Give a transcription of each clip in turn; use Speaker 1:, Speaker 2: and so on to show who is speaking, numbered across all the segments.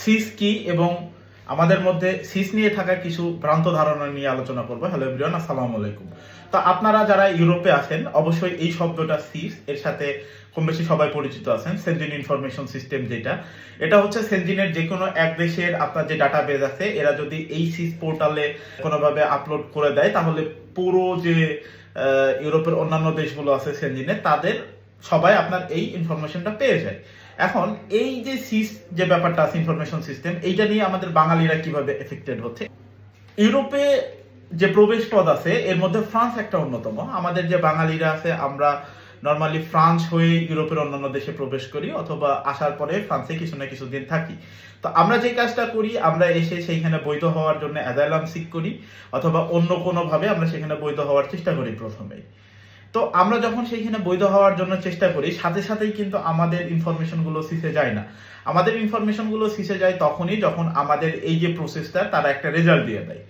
Speaker 1: Cis কি এবং আমাদের মধ্যে সিস নিয়ে থাকা কিছু ভ্রান্ত ধারণা নিয়ে আলোচনা করবো। হ্যালো এভরিওয়ান, আসসালামু আলাইকুম। তো আপনারা যারা ইউরোপে আছেন অবশ্যই এই শব্দটা সিস এর সাথে কম বেশি সবাই পরিচিত আছেন। সেনজিন ইনফরমেশন সিস্টেম যেটা, এটা হচ্ছে সেনজিনের যে কোনো এক দেশের আপনার যে ডাটাবেজ আছে, এরা যদি এই সিস পোর্টালে কোনোভাবে আপলোড করে দেয় তাহলে পুরো যে ইউরোপের অন্যান্য দেশগুলো আছে সেনজিনে, তাদের সবাই আপনার এই ইনফরমেশনটা পেয়ে যায়। এখন এই যে সিস যে ব্যাপারটা আছে, ইনফরমেশন সিস্টেম, এইটা নিয়ে আমাদের বাঙালিরা কিভাবে এফেক্টেড হচ্ছে। ইউরোপে যে প্রবেশ পথ আছে এর মধ্যে ফ্রান্স একটা অন্যতম। আমাদের যে বাঙালিরা আছে আমরা নর্মালি ফ্রান্স হয়ে ইউরোপের অন্যান্য দেশে প্রবেশ করি, অথবা আসার পরে ফ্রান্সে কিছু না কিছু দিন থাকি। তো আমরা যে কাজটা করি, আমরা এসে সেইখানে বৈধ হওয়ার জন্য অ্যাজাইলাম সিক করি, অথবা অন্য কোনোভাবে আমরা সেখানে বৈধ হওয়ার চেষ্টা করি প্রথমেই। তো আমরা যখন সেইখানে বৈধ হওয়ার জন্য চেষ্টা করি, সাথে সাথেই কিন্তু আমাদের ইনফরমেশনগুলো সিসে যায় না। আমাদের ইনফরমেশনগুলো সিসে যায় তখনই যখন আমাদের এই যে প্রসেসটা তারা একটা রেজাল্ট দিয়ে দেয়।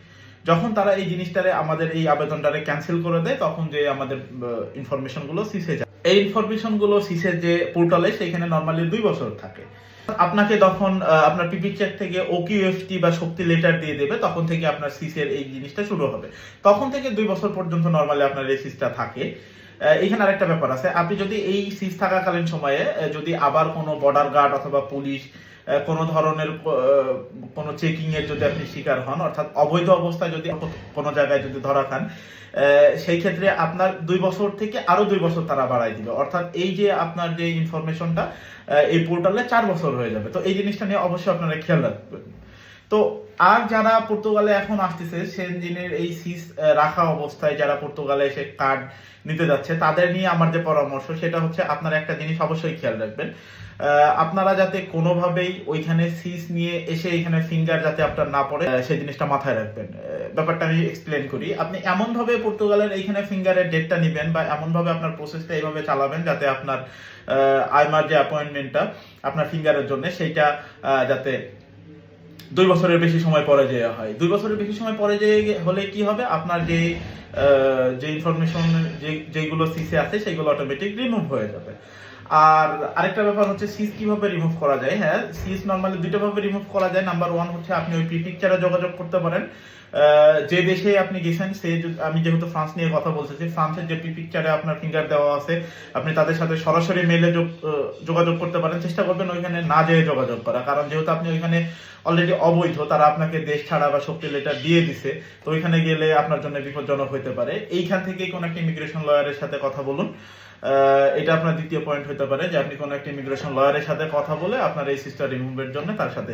Speaker 1: যখন তারা এই জিনিসটারে, আমাদের এই আবেদনটারে ক্যান্সেল করে দেয়, তখন যে আমাদের ইনফরমেশনগুলো সিসে যায়। এই ইনফরমেশনগুলো সিসের যে পোর্টালে সেখানে নর্মালি 2 বছর থাকে। আপনাকে তখন আপনার পিপি চেক থেকে ওকিউএফটি বা শক্তি লেটার দিয়ে দেবে, তখন থেকে আপনার সিসের এই জিনিসটা শুরু হবে। তখন থেকে 2 বছর পর্যন্ত নর্মালি আপনার এই সিসটা থাকে। এখানে আরেকটা ব্যাপার আছে, আপনি যদি এই সিজ থাকাকালীন সময়ে যদি আবার কোনো বর্ডার গার্ড অথবা পুলিশ কোনো ধরনের কোনো চেকিং এর যদি আপনি শিকার হন, অর্থাৎ অবৈধ অবস্থায় যদি কোনো জায়গায় যদি ধরা খান, সেই ক্ষেত্রে আপনার 2 বছর থেকে আরো 2 বছর তারা বাড়াই দিবে। অর্থাৎ এই যে আপনার যে ইনফরমেশনটা এই পোর্টালে 4 বছর হয়ে যাবে। তো এই জিনিসটা নিয়ে অবশ্যই আপনারা খেয়াল রাখবেন। তো আর যারা পর্তুগালে এখন আসতেছে, সেনজিনের এই সিস রাখা অবস্থায় যারা পর্তুগালে এসে কার্ড নিতে যাচ্ছে, তাদের নিয়ে আমার যে পরামর্শ সেটা হচ্ছে, আপনারা একটা জিনিস অবশ্যই খেয়াল রাখবেন, আপনারা যাতে কোনোভাবেই ওইখানে সিস নিয়ে এসে এখানে ফিঙ্গার যাতে আপনার না পড়ে, সেই জিনিসটা মাথায় রাখবেন। ব্যাপারটা আমি এক্সপ্লেন করি। আপনি এমন ভাবে পর্তুগালের এইখানে ফিঙ্গারের ডেটটা নেবেন বা এমন ভাবে আপনার প্রসেসটা এইভাবে চালাবেন যাতে আপনার আইমার যে অ্যাপয়েন্টমেন্টটা আপনার ফিঙ্গারের জন্য, সেইটা যাতে 2 বছরের বেশি সময় পরে যে হয়। 2 বছরের বেশি সময় পরে যে হলে কি হবে, আপনার যে যে ইনফরমেশন যেগুলো সিসে আছে সেগুলো অটোমেটিক রিমুভ হয়ে যাবে। আর আরেকটা ব্যাপার হচ্ছে সিস কিভাবে রিমুভ করা যায়। হ্যাঁ, সিস নর্মালি দুটো ভাবে রিমুভ করা যায়। নাম্বার 1 হচ্ছে আপনি ওই প্রিপিকচারে যোগাযোগ করতে পারেন। যে দেশে আপনি গেছেন, আমি যেহেতু ফ্রান্স নিয়ে কথা বলতেছি, ফ্রান্সের যে প্রিপিকচারে আপনার ফিঙ্গার দেওয়া আছে, আপনি তাদের সাথে সরাসরি মেলে যোগাযোগ করতে পারেন। চেষ্টা করবেন ওইখানে না যেয়ে যোগাযোগ করা, কারণ যেহেতু আপনি ওইখানে অলরেডি অবৈধ, তারা আপনাকে দেশ ছাড়া বা শক্তি লেটার দিয়ে দিছে, তো ওইখানে গেলে আপনার জন্য বিপজ্জনক হতে পারে। এইখান থেকেই কোনো একটা ইমিগ্রেশন লয়ারের সাথে কথা বলুন। এটা আপনার দ্বিতীয় পয়েন্ট হতে পারে, যে আপনি কোনো একটা ইমিগ্রেশন লয়ারের সাথে কথা বলে আপনার এই সিস্টেম রিমুভের জন্য তার সাথে